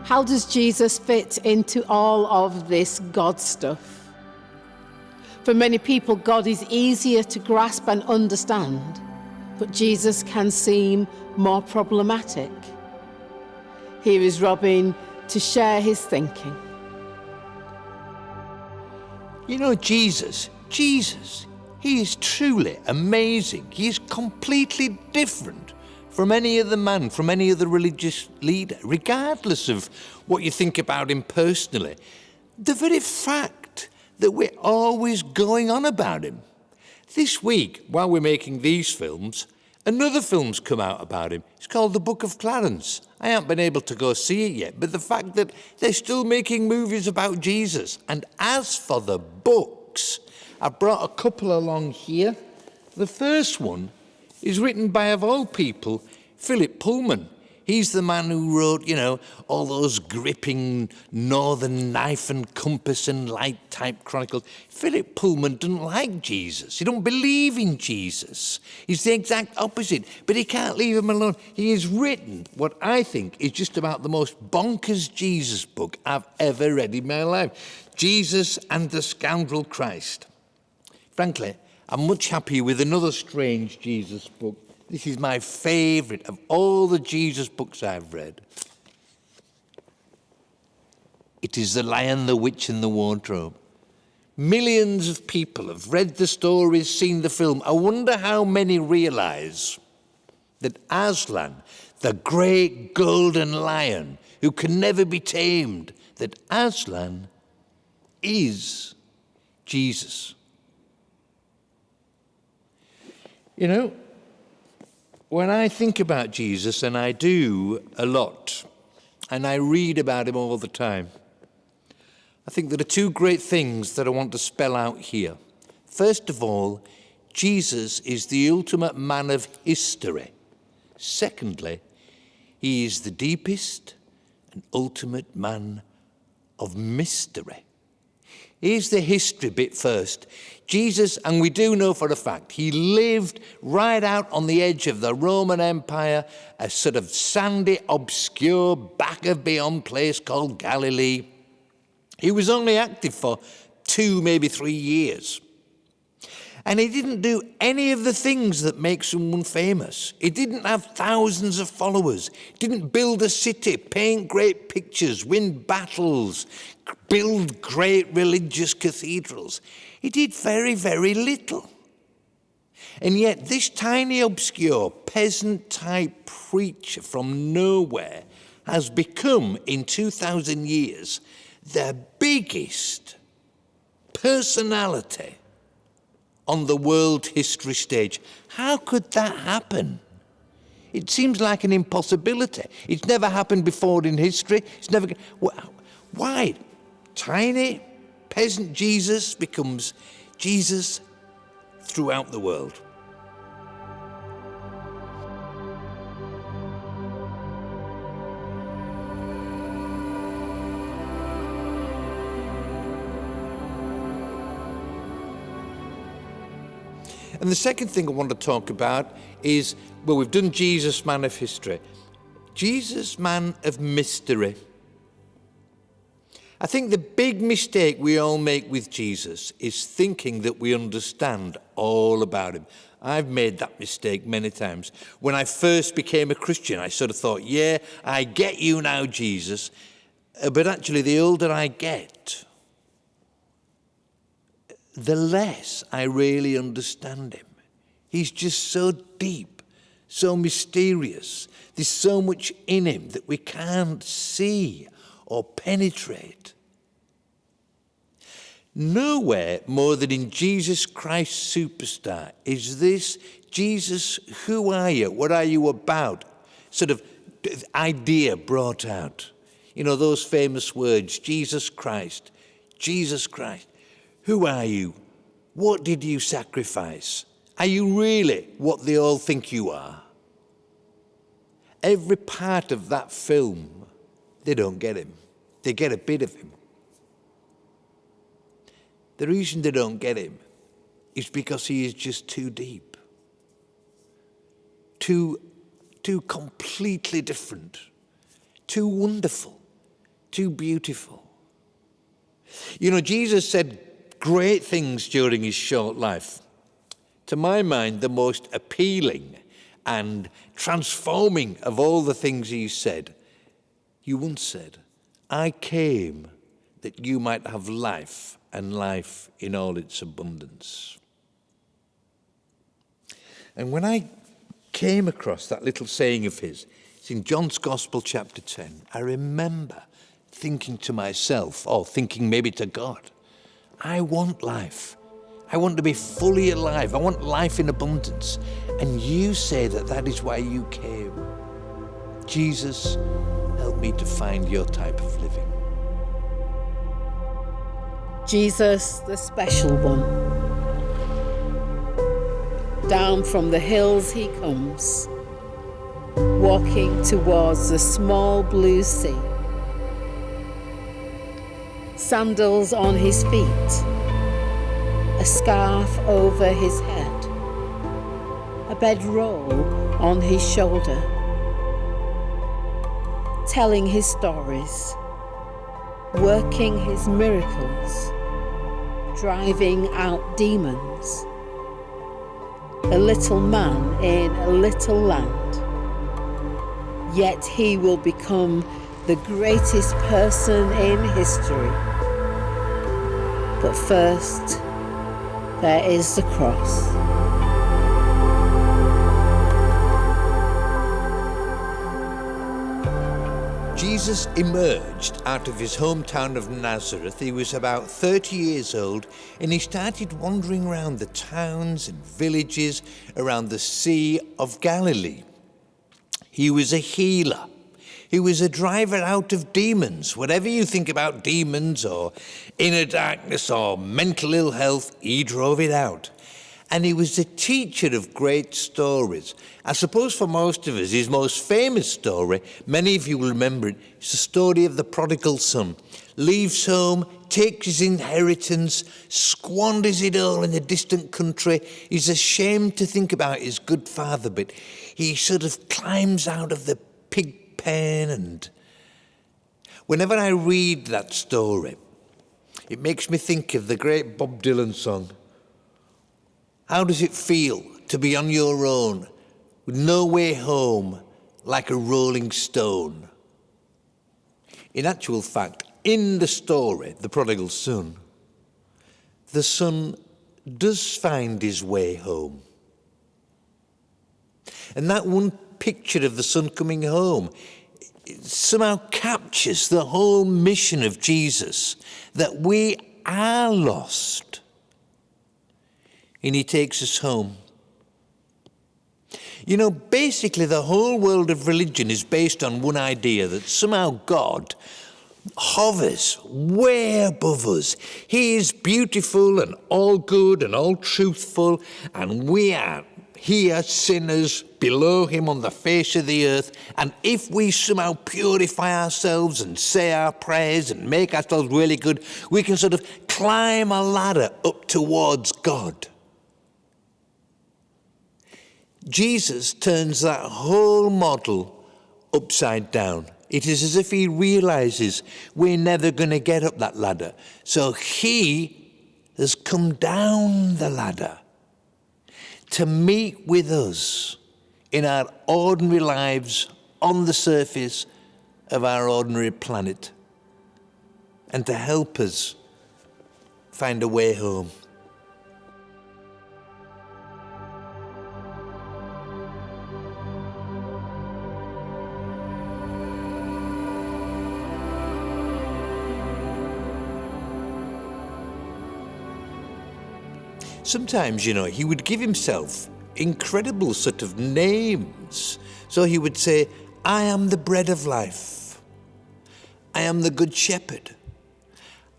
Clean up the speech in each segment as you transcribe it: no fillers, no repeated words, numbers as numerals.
How does Jesus fit into all of this God stuff? For many people, God is easier to grasp and understand, but Jesus can seem more problematic. Here is Robin to share his thinking. You know, Jesus, he is truly amazing. He is completely different from any other man, from any other religious leader, regardless of what you think about him personally. The very fact that we're always going on about him. This week, while we're making these films, another film's come out about him. It's called The Book of Clarence. I haven't been able to go see it yet, but the fact that they're still making movies about Jesus. And as for the books, I've brought a couple along here. The first one is written by, of all people, Philip Pullman. He's the man who wrote, all those gripping Northern Knife and Compass and Light type chronicles. Philip Pullman doesn't like Jesus. He don't believe in Jesus. He's the exact opposite, but he can't leave him alone. He has written what I think is just about the most bonkers Jesus book I've ever read in my life. Jesus and the Scoundrel Christ. Frankly, I'm much happier with another strange Jesus book. This is my favourite of all the Jesus books I've read. It is The Lion, the Witch and the Wardrobe. Millions of people have read the stories, seen the film. I wonder how many realise that Aslan, the great golden lion who can never be tamed, that Aslan is Jesus. When I think about Jesus, and I do a lot, and I read about him all the time, I think there are two great things that I want to spell out here. First of all, Jesus is the ultimate man of history. Secondly, he is the deepest and ultimate man of mystery. Here's the history bit first. Jesus, and we do know for a fact, he lived right out on the edge of the Roman Empire, a sort of sandy, obscure, back of beyond place called Galilee. He was only active for 2, maybe 3 years. And he didn't do any of the things that make someone famous. He didn't have thousands of followers. He didn't build a city, paint great pictures, win battles, build great religious cathedrals. He did very, very little. And yet this tiny, obscure, peasant-type preacher from nowhere has become, in 2,000 years, the biggest personality on the world history stage. How could that happen? It seems like an impossibility. It's never happened before in history. It's never. Why? Tiny peasant Jesus becomes Jesus throughout the world. And the second thing I want to talk about is, we've done Jesus, man of history. Jesus, man of mystery. I think the big mistake we all make with Jesus is thinking that we understand all about him. I've made that mistake many times. When I first became a Christian, I sort of thought, yeah, I get you now, Jesus. But actually, the older I get, the less I really understand him. He's just so deep, so mysterious. There's so much in him that we can't see or penetrate. Nowhere more than in Jesus Christ Superstar is this Jesus, who are you? What are you about? Sort of idea brought out. Those famous words, Jesus Christ, Jesus Christ. Who are you? What did you sacrifice? Are you really what they all think you are? Every part of that film, they don't get him. They get a bit of him. The reason they don't get him is because he is just too deep. Too completely different. Too wonderful. too beautiful. You know, Jesus said great things during his short life. To my mind, the most appealing and transforming of all the things he said. He once said, I came that you might have life, and life in all its abundance. And when I came across that little saying of his, it's in John's Gospel, chapter 10, I remember thinking to myself, or thinking maybe to God, I want life. I want to be fully alive. I want life in abundance. And you say that that is why you came. Jesus, help me to find your type of living. Jesus, the special one. Down from the hills he comes, walking towards the small blue sea. Sandals on his feet, a scarf over his head, a bedroll on his shoulder, telling his stories, working his miracles, driving out demons. A little man in a little land, yet he will become the greatest person in history. But first, there is the cross. Jesus emerged out of his hometown of Nazareth. He was about 30 years old, and he started wandering around the towns and villages around the Sea of Galilee. He was a healer. He was a driver out of demons. Whatever you think about demons or inner darkness or mental ill health, he drove it out. And he was a teacher of great stories. I suppose for most of us, his most famous story, many of you will remember it, is the story of the prodigal son. Leaves home, takes his inheritance, squanders it all in a distant country. He's ashamed to think about his good father, but he sort of climbs out of the pig pen. And whenever I read that story, it makes me think of the great Bob Dylan song, how does it feel to be on your own, with no way home, like a rolling stone? In actual fact, in the story, The Prodigal Son, the son does find his way home. And that one picture of the son coming home, it somehow captures the whole mission of Jesus, that we are lost. And he takes us home. You know, basically the whole world of religion is based on one idea, that somehow God hovers way above us. He is beautiful and all good and all truthful, and we are here, sinners, below him on the face of the earth. And if we somehow purify ourselves and say our prayers and make ourselves really good, we can sort of climb a ladder up towards God. Jesus turns that whole model upside down. It is as if he realizes we're never going to get up that ladder. So he has come down the ladder to meet with us in our ordinary lives on the surface of our ordinary planet, and to help us find a way home. Sometimes, you know, he would give himself incredible sort of names. So he would say, I am the bread of life. I am the good shepherd.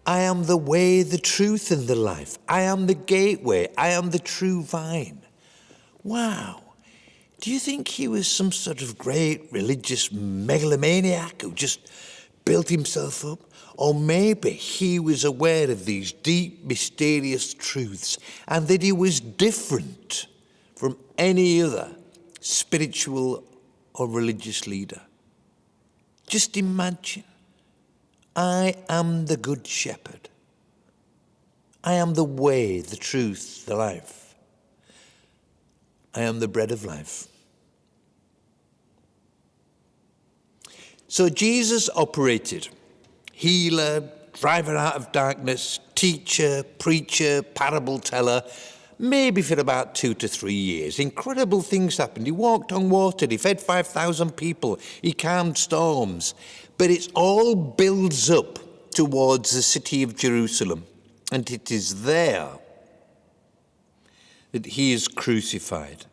I am the way, the truth, and the life. I am the gateway. I am the true vine. Wow. Do you think he was some sort of great religious megalomaniac who just built himself up? Or maybe he was aware of these deep, mysterious truths, and that he was different from any other spiritual or religious leader. Just imagine, I am the good shepherd. I am the way, the truth, the life. I am the bread of life. So Jesus operated healer, driver out of darkness, teacher, preacher, parable teller, maybe for about 2 to 3 years. Incredible things happened. He walked on water. He fed 5,000 people. He calmed storms. But it all builds up towards the city of Jerusalem. And it is there that he is crucified.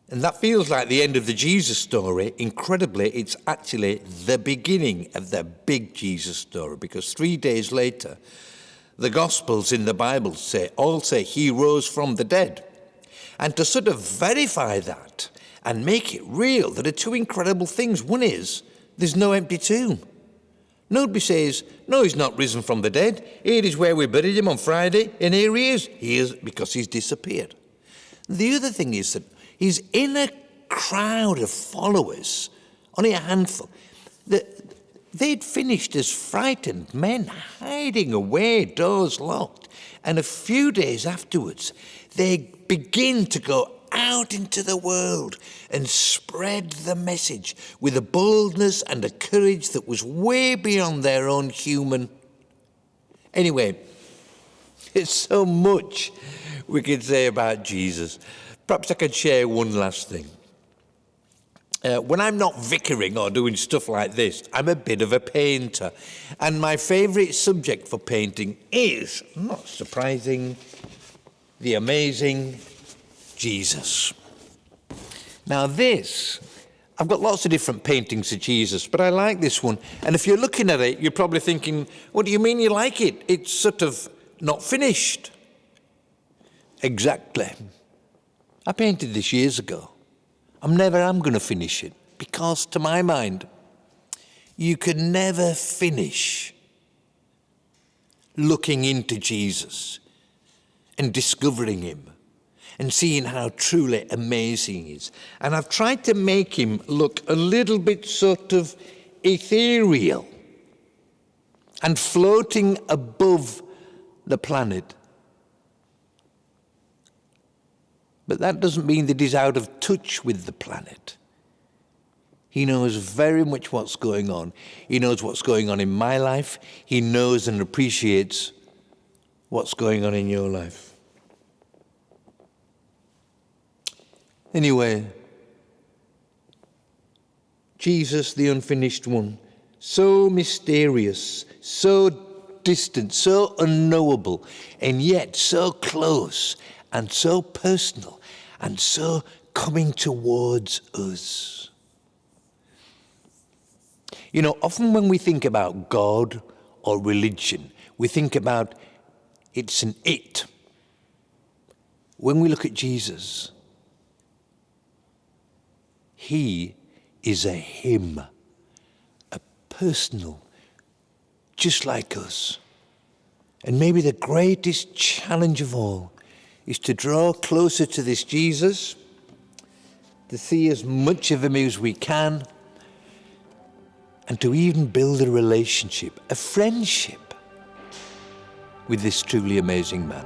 And that feels like the end of the Jesus story. Incredibly, it's actually the beginning of the big Jesus story, because 3 days later, the Gospels in the Bible all say he rose from the dead. And to sort of verify that and make it real, there are two incredible things. One is, there's no empty tomb. Nobody says, no, he's not risen from the dead. Here is where we buried him on Friday, and here he is. He is because he's disappeared. The other thing is that he's in a crowd of followers, only a handful. They'd finished as frightened men, hiding away, doors locked. And a few days afterwards, they begin to go out into the world and spread the message with a boldness and a courage that was way beyond their own human. Anyway, it's so much we could say about Jesus. Perhaps I could share one last thing. When I'm not vicaring or doing stuff like this, I'm a bit of a painter. And my favourite subject for painting is, not surprising, the amazing Jesus. Now this, I've got lots of different paintings of Jesus, but I like this one. And if you're looking at it, you're probably thinking, what do you mean you like it? It's sort of not finished. Exactly. I painted this years ago. I'm going to finish it, because to my mind, you can never finish looking into Jesus and discovering him and seeing how truly amazing he is. And I've tried to make him look a little bit sort of ethereal and floating above the planet. But that doesn't mean that he's out of touch with the planet. He knows very much what's going on. He knows what's going on in my life. He knows and appreciates what's going on in your life. Anyway, Jesus, the unfinished one, so mysterious, so distant, so unknowable, and yet so close and so personal and so coming towards us. You know, often when we think about God or religion, we think about it's an it. When we look at Jesus, he is a him, a personal, just like us. And maybe the greatest challenge of all is to draw closer to this Jesus, to see as much of him as we can, and to even build a relationship, a friendship with this truly amazing man.